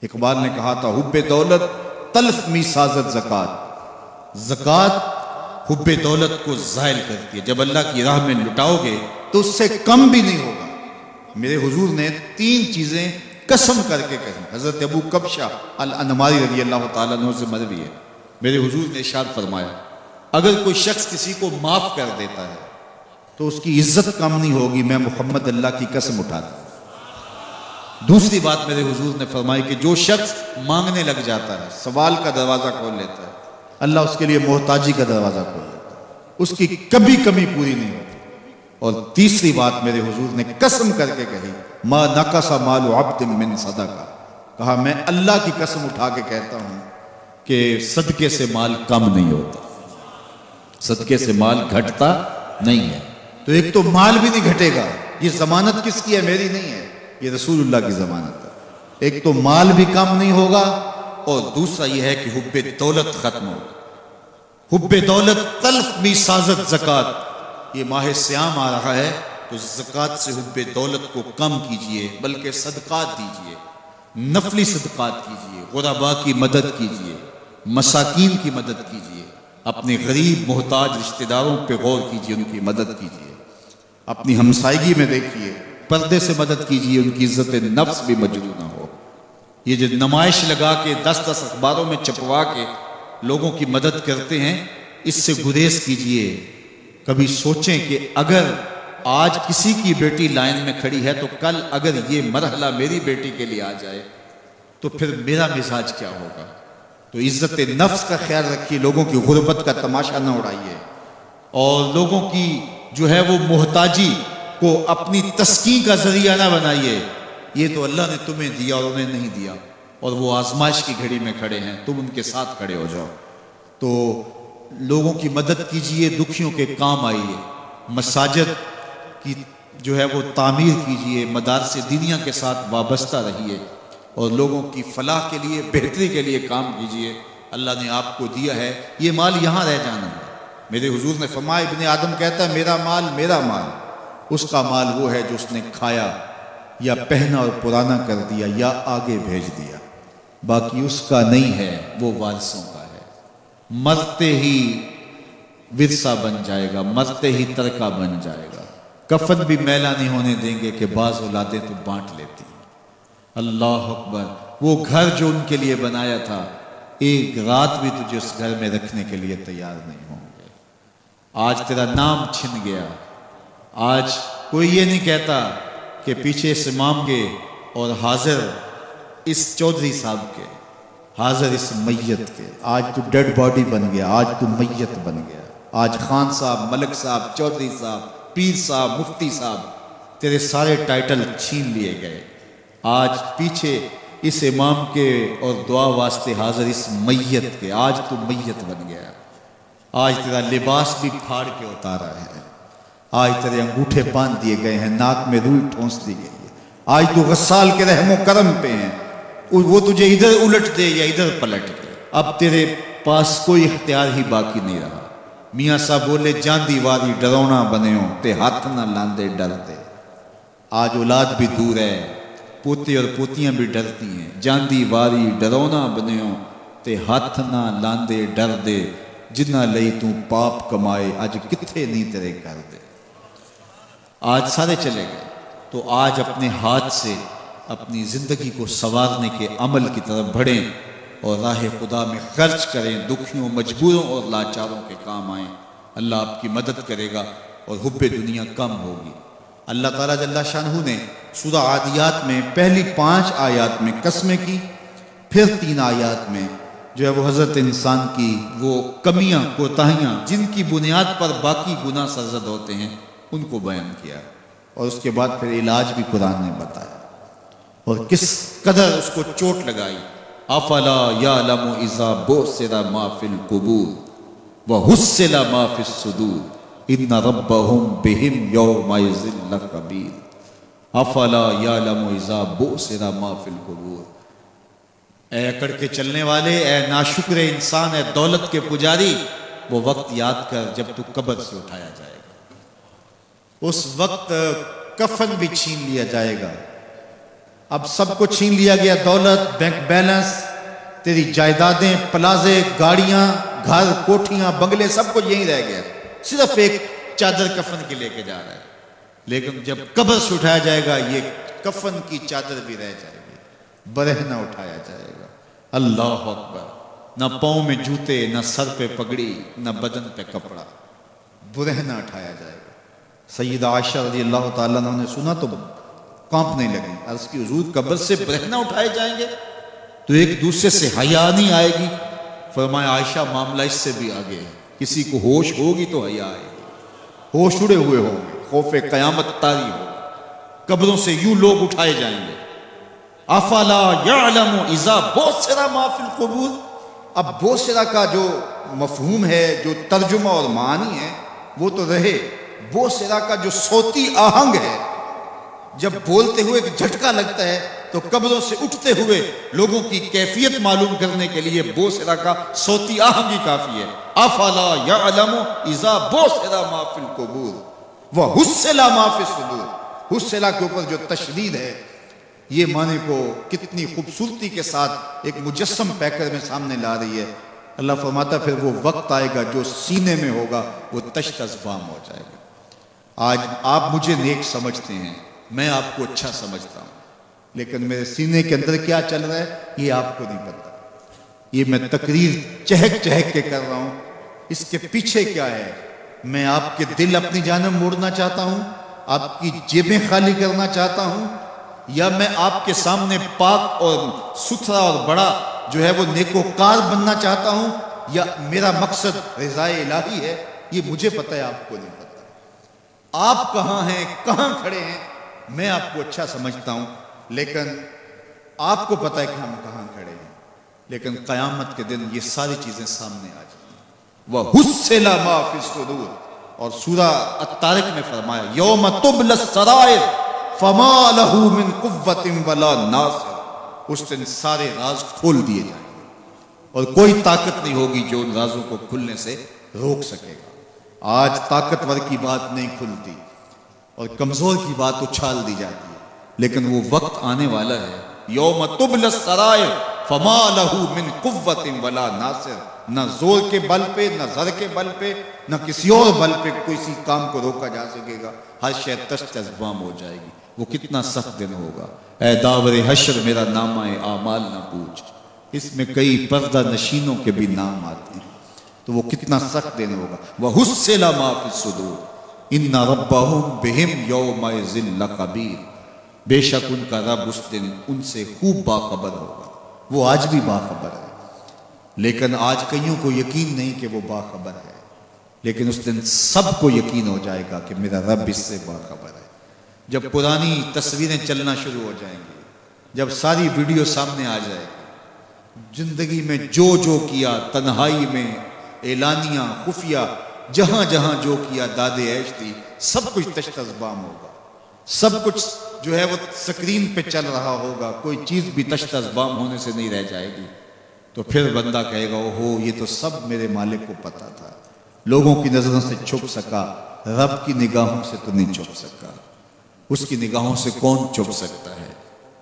اقبال نے کہا تھا حب دولت تلف می سازت زکات، زکات حب دولت کو زائل کرتی ہے، جب اللہ کی راہ میں لٹاؤ گے تو اس سے کم بھی نہیں ہوگا۔ میرے حضور نے 3 چیزیں قسم کر کے کہیں، حضرت ابو کبشہ الانماری رضی اللہ تعالیٰ عنہ سے مروی ہے، میرے حضور نے ارشاد فرمایا اگر کوئی شخص کسی کو معاف کر دیتا ہے تو اس کی عزت کم نہیں ہوگی، میں محمد اللہ کی قسم اٹھاتا ہوں۔ دوسری بات میرے حضور نے فرمائی کہ جو شخص مانگنے لگ جاتا ہے، سوال کا دروازہ کھول لیتا ہے، اللہ اس کے لیے محتاجی کا دروازہ کھول لیتا ہے، اس کی کبھی کمی پوری نہیں ہوتی۔ اور تیسری بات میرے حضور نے قسم کر کے کہی ما نقص مال عبد من صدقہ، کہا میں اللہ کی قسم اٹھا کے کہتا ہوں کہ صدقے سے مال کم نہیں ہوتا، صدقے سے مال گھٹتا نہیں ہے۔ تو ایک تو مال بھی نہیں گھٹے گا، یہ ضمانت کس کی ہے؟ میری نہیں ہے، یہ رسول اللہ کی ضمانت ہے۔ ایک تو مال بھی کم نہیں ہوگا، اور دوسرا یہ ہے کہ حب دولت ختم ہوگا۔ حب دولت تلف می سازت زکات، یہ ماہ سیام آ رہا ہے تو زکات سے حب دولت کو کم کیجئے، بلکہ صدقات دیجئے، نفلی صدقات کیجئے، غرباء کی مدد کیجئے، مساکین کی مدد کیجئے، اپنے غریب محتاج رشتہ داروں پہ غور کیجئے، ان کی مدد کیجئے، اپنی ہمسائیگی میں دیکھیے، پردے سے مدد کیجئے، ان کی عزت نفس بھی مجروح نہ ہو۔ یہ جو نمائش لگا کے 10 اخباروں میں چھپوا کے لوگوں کی مدد کرتے ہیں، اس سے گریز کیجئے۔ کبھی سوچیں کہ اگر آج کسی کی بیٹی لائن میں کھڑی ہے تو کل اگر یہ مرحلہ میری بیٹی کے لیے آ جائے تو پھر میرا مزاج کیا ہوگا؟ تو عزت نفس کا خیال رکھیے، لوگوں کی غربت کا تماشا نہ اڑائیے، اور لوگوں کی جو ہے وہ محتاجی کو اپنی تسکین کا ذریعہ نہ بنائیے۔ یہ تو اللہ نے تمہیں دیا اور انہیں نہیں دیا، اور وہ آزمائش کی گھڑی میں کھڑے ہیں، تم ان کے ساتھ کھڑے ہو جاؤ۔ تو لوگوں کی مدد کیجئے، دکھیوں کے کام آئیے، مساجد کی جو ہے وہ تعمیر کیجئے، مدارس دینیہ کے ساتھ وابستہ رہیے، اور لوگوں کی فلاح کے لیے، بہتری کے لیے کام کیجئے۔ اللہ نے آپ کو دیا ہے، یہ مال یہاں رہ جانا ہے۔ میرے حضور نے فرمایا ابن آدم کہتا ہے میرا مال میرا مال، اس کا مال وہ ہے جو اس نے کھایا یا پہنا اور پرانا کر دیا یا آگے بھیج دیا، باقی اس کا نہیں ہے، وہ وارثوں کا ہے۔ مرتے ہی ورثہ بن جائے گا، مرتے ہی ترکہ بن جائے گا، کفن بھی میلا نہیں ہونے دیں گے کہ بعض اولادیں تو بانٹ لیتی ہیں۔ اللہ اکبر، وہ گھر جو ان کے لیے بنایا تھا، ایک رات بھی تجھے اس گھر میں رکھنے کے لیے تیار نہیں ہوں گے۔ آج تیرا نام چھن گیا، آج کوئی یہ نہیں کہتا کہ پیچھے اس امام کے اور حاضر اس چودھری صاحب کے، حاضر اس میت کے، آج تو ڈیڈ باڈی بن گیا، آج تو میت بن گیا۔ آج خان صاحب، ملک صاحب، چودھری صاحب، پیر صاحب، مفتی صاحب، تیرے سارے ٹائٹل چھین لیے گئے۔ آج پیچھے اس امام کے اور دعا واسطے حاضر اس میت کے، آج تو میت بن گیا۔ آج تیرا لباس بھی پھاڑ کے اتارا ہے، آج تیرے انگوٹھے باندھ دیے گئے ہیں، ناک میں روئی ٹھونس دی گئی ہے، آج تو غسال کے رحم و کرم پہ ہیں، وہ تجھے ادھر الٹ دے یا ادھر پلٹ دے، اب تیرے پاس کوئی اختیار ہی باقی نہیں رہا۔ میاں صاحب بولے جاندی واری ڈرونا بنے ہو تے ہاتھ نہ لاندے ڈر دے۔ آج اولاد بھی دور ہے، پوتے اور پوتیاں بھی ڈرتی ہیں، جاندی واری ڈرونا بنے ہو تے ہاتھ نہ لاندے ڈر دے، جنہ لئی تو پاپ کمائے اج کتھے نہیں تیرے کر دے۔ آج سارے چلے گئے، تو آج اپنے ہاتھ سے اپنی زندگی کو سنوارنے کے عمل کی طرف بڑھیں اور راہ خدا میں خرچ کریں، دکھیوں، مجبوروں اور لاچاروں کے کام آئیں۔ اللہ آپ کی مدد کرے گا اور حب دنیا کم ہوگی۔ اللہ تعالیٰ جل شانہ نے سورہ عادیات میں پہلی 5 آیات میں قسمیں کی، پھر 3 آیات میں جو ہے وہ حضرت انسان کی وہ کمیاں، کوتاہیاں جن کی بنیاد پر باقی گناہ سرزد ہوتے ہیں ان کو بیان کیا، اور اس کے بعد پھر علاج بھی قرآن نے بتایا، اور کس قدر اس کو چوٹ لگائی۔ افلا یعلم اذا بعثر ما فی القبور وحصل ما فی الصدور ان ربهم بهم یومئذ لخبیر۔ افلا یعلم اذا بعثر ما فی القبور، اے اکڑ کے چلنے والے، اے ناشکر انسان، اے دولت کے پجاری، وہ وقت یاد کر جب تو قبر سے اٹھایا جائے گا، اس وقت کفن بھی چھین لیا جائے گا، اب سب کو چھین لیا گیا، دولت، بینک بیلنس، تیری جائیدادیں، پلازے، گاڑیاں، گھر، کوٹھیاں، بنگلے، سب کچھ یہیں رہ گیا، صرف ایک چادر کفن کے لے کے جا رہا ہے۔ لیکن جب قبر سے اٹھایا جائے گا یہ کفن کی چادر بھی رہ جائے گی، برہنہ اٹھایا جائے گا۔ اللہ اکبر! نہ پاؤں میں جوتے، نہ سر پہ پگڑی، نہ بدن پہ کپڑا، برہنہ اٹھایا جائے گا۔ سیدہ عائشہ رضی اللہ تعالیٰ عنہ نے سنا تو کانپنے لگی، عرض کی حضور قبر سے برہنہ اٹھائے جائیں گے تو ایک دوسرے سے حیا نہیں آئے گی؟ فرمایا عائشہ معاملہ اس سے بھی آگے ہے، کسی کو ہوش ہوگی تو حیا آئے گی، ہوش اڑے ہوئے ہوں گے، خوف قیامت طاری ہوگا، قبروں سے یوں لوگ اٹھائے جائیں گے۔ افلا یعلم اذا بوسر ما فی القبور، اب بوسرا کا جو مفہوم ہے، جو ترجمہ اور معنی ہے وہ تو رہے، بوسرا کا جو صوتی آہنگ ہے، جب بولتے ہوئے ایک جھٹکا لگتا ہے تو قبروں سے اٹھتے ہوئے لوگوں کی کیفیت معلوم کرنے کے لیے بوسرا کا صوتی آہنگ ہی کافی ہے۔ افلا یعلم اذا بوسر ما فی القبور وحصل ما فی الصدور، حصلہ کے اوپر جو تشدید ہے، یہ معنی کو کتنی خوبصورتی کے ساتھ ایک مجسم پیکر میں سامنے لا رہی ہے۔ اللہ فرماتا پھر وہ وقت آئے گا جو سینے میں ہوگا وہ تشت ازبام ہو جائے گا۔ آج آپ مجھے نیک سمجھتے ہیں، میں آپ کو اچھا سمجھتا ہوں، لیکن میرے سینے کے اندر کیا چل رہا ہے یہ آپ کو نہیں پتا۔ یہ میں تقریر چہک چہک کے کر رہا ہوں، اس کے پیچھے کیا ہے؟ میں آپ کے دل اپنی جانب موڑنا چاہتا ہوں، آپ کی جیبیں خالی کرنا چاہتا ہوں، یا میں آپ کے سامنے پاک اور ستھرا اور بڑا جو ہے وہ نیکوکار بننا چاہتا ہوں، یا میرا مقصد رضائے الہی ہے؟ یہ مجھے پتہ ہے، آپ کو نہیں پتہ۔ آپ کہاں ہیں، کہاں کھڑے ہیں، میں آپ کو اچھا سمجھتا ہوں، لیکن آپ کو پتہ ہے کہ ہم کہاں کھڑے ہیں۔ لیکن قیامت کے دن یہ ساری چیزیں سامنے آ جائیں گی۔ وَحُصِّلَ مَا فِي الصُّدُورِ، اور سورہ الطارق میں فرمایا یوم تبلی السرائر فما لَهُ مِن قُوَّةٍ وَلَا نَاصِرٍ، اس دن سارے راز کھول دیے جائیں گے اور کوئی طاقت نہیں ہوگی جو ان رازوں کو کھلنے سے روک سکے گا۔ آج طاقتور کی بات نہیں کھلتی اور کمزور کی بات اچھال دی جاتی ہے، لیکن وہ وقت آنے والا ہے یوم تبلی السرائر فما لَهُ مِن قُوَّةٍ وَلَا نَاصِرٍ، نہ زور کے بل پہ، نہ زر کے بل پہ، نہ کسی اور بل پہ کسی کام کو روکا جا سکے گا، ہر شے تشت ازبام ہو جائے گی۔ وہ کتنا سخت دن ہوگا۔ اے داور حشر میرا نامہ اعمال نہ پوچھ، اس میں کئی پردہ نشینوں کے بھی نام آتے ہیں، تو وہ کتنا سخت دن ہوگا۔ وَحُصِّلَ مَا فِي الصُّدُورِ إِنَّ رَبَّهُمْ بِهِمْ يَوْمَئِذٍ لَخَبِيرٌ، بے شک ان کا رب اس دن ان سے خوب باخبر ہوگا۔ وہ آج بھی باخبر ہے، لیکن آج کئیوں کو یقین نہیں کہ وہ باخبر ہے، لیکن اس دن سب کو یقین ہو جائے گا کہ میرا رب اس سے باخبر ہے۔ جب پرانی تصویریں چلنا شروع ہو جائیں گی، جب ساری ویڈیو سامنے آ جائے گی، زندگی میں جو جو کیا، تنہائی میں، اعلانیہ، خفیہ، جہاں جہاں جو کیا، داد عیش تھی، سب کچھ تشت ازبام ہوگا، سب کچھ جو ہے وہ سکرین پہ چل رہا ہوگا، کوئی چیز بھی تشت ازبام ہونے سے نہیں رہ جائے گی۔ تو پھر بندہ کہے گا اوہو یہ تو سب میرے مالک کو پتا تھا، لوگوں کی نظروں سے چھپ سکا، رب کی نگاہوں سے تو نہیں چھپ سکا، اس کی نگاہوں سے کون چھپ سکتا ہے؟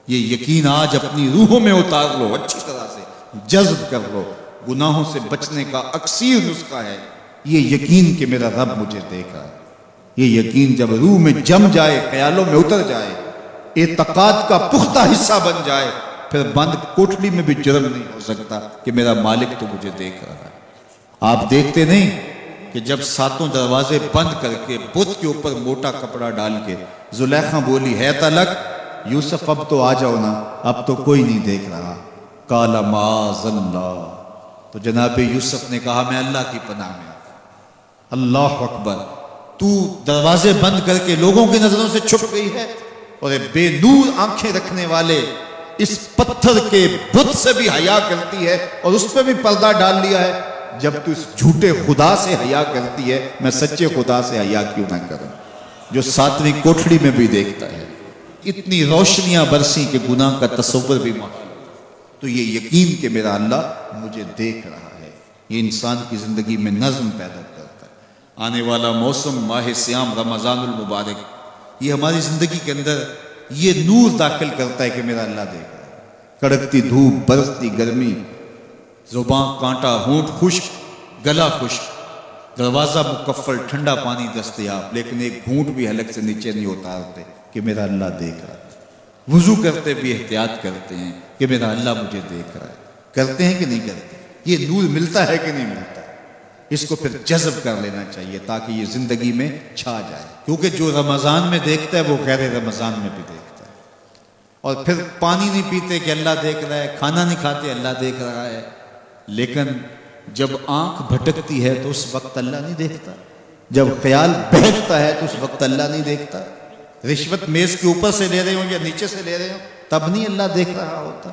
یہ یقین آج اپنی روحوں میں اتار لو، اچھی طرح سے جذب کر لو۔ گناہوں سے بچنے کا اکثیر نسخہ ہے یہ یقین کہ میرا رب مجھے دیکھ رہا ہے۔ یہ یقین جب روح میں جم جائے، خیالوں میں اتر جائے، اعتقاد کا پختہ حصہ بن جائے، پھر بند کوٹلی میں بھی جرم نہیں ہو سکتا کہ میرا مالک تو مجھے دیکھ رہا ہے۔ آپ دیکھتے نہیں کہ جب ساتوں دروازے بند کر کے بت کے اوپر موٹا کپڑا ڈال کے زلیخا بولی ہے تلک یوسف اب تو آ جاؤ نا، اب تو کوئی نہیں دیکھ رہا، قال معاذ اللہ، تو جناب یوسف نے کہا میں اللہ کی پناہ میں آتا ہوں۔ اللہ اکبر، تو دروازے بند کر کے لوگوں کی نظروں سے چھپ گئی ہے، اور بے نور آنکھیں رکھنے والے اس پتھر کے بت سے بھی حیا کرتی ہے اور اس پہ بھی پردہ ڈال لیا ہے۔ جب تو اس جھوٹے خدا سے حیا کرتی ہے، میں سچے خدا سے حیا کیوں نہ کروں جو ساتویں کوٹھڑی میں بھی دیکھتا ہے۔ اتنی روشنیاں برسی کہ گناہ کا تصور بھی محال ہے۔ تو یہ یقین کہ میرا اللہ مجھے دیکھ رہا ہے، یہ انسان کی زندگی میں نظم پیدا کرتا ہے۔ آنے والا موسم ماہ سیام رمضان المبارک، یہ ہماری زندگی کے اندر یہ نور داخل کرتا ہے کہ میرا اللہ دیکھ رہا ہے۔ کڑکتی دھوپ، برستی گرمی، زبان کانٹا، ہونٹ خشک، گلا خشک، دروازہ مقفل، ٹھنڈا پانی دستیاب، لیکن ایک گھونٹ بھی حلق سے نیچے نہیں اتارتے کہ میرا اللہ دیکھ رہا ہے۔ وضو کرتے بھی احتیاط کرتے ہیں کہ میرا اللہ مجھے دیکھ رہا ہے۔ کرتے ہیں کہ نہیں کرتے؟ یہ نور ملتا ہے کہ نہیں ملتا؟ اس کو پھر جذب کر لینا چاہیے تاکہ یہ زندگی میں چھا جائے، کیونکہ جو رمضان میں دیکھتا ہے وہ غیر رمضان میں بھی دیکھتا ہے۔ اور پھر پانی نہیں پیتے کہ اللہ دیکھ رہا ہے، کھانا نہیں کھاتے اللہ دیکھ رہا ہے، لیکن جب آنکھ بھٹکتی ہے تو اس وقت اللہ نہیں دیکھتا، جب خیال بہکتا ہے تو اس وقت اللہ نہیں دیکھتا۔ رشوت میز کے اوپر سے لے رہے ہوں یا نیچے سے لے رہے ہوں تب نہیں اللہ دیکھ رہا ہوتا،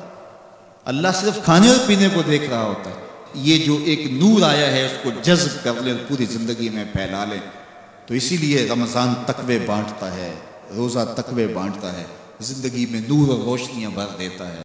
اللہ صرف کھانے اور پینے کو دیکھ رہا ہوتا ہے۔ یہ جو ایک نور آیا ہے اس کو جذب کر لیں، پوری زندگی میں پھیلا لیں۔ تو اسی لیے رمضان تقوی بانٹتا ہے، روزہ تقوی بانٹتا ہے، زندگی میں نور اور روشنیاں بھر دیتا ہے۔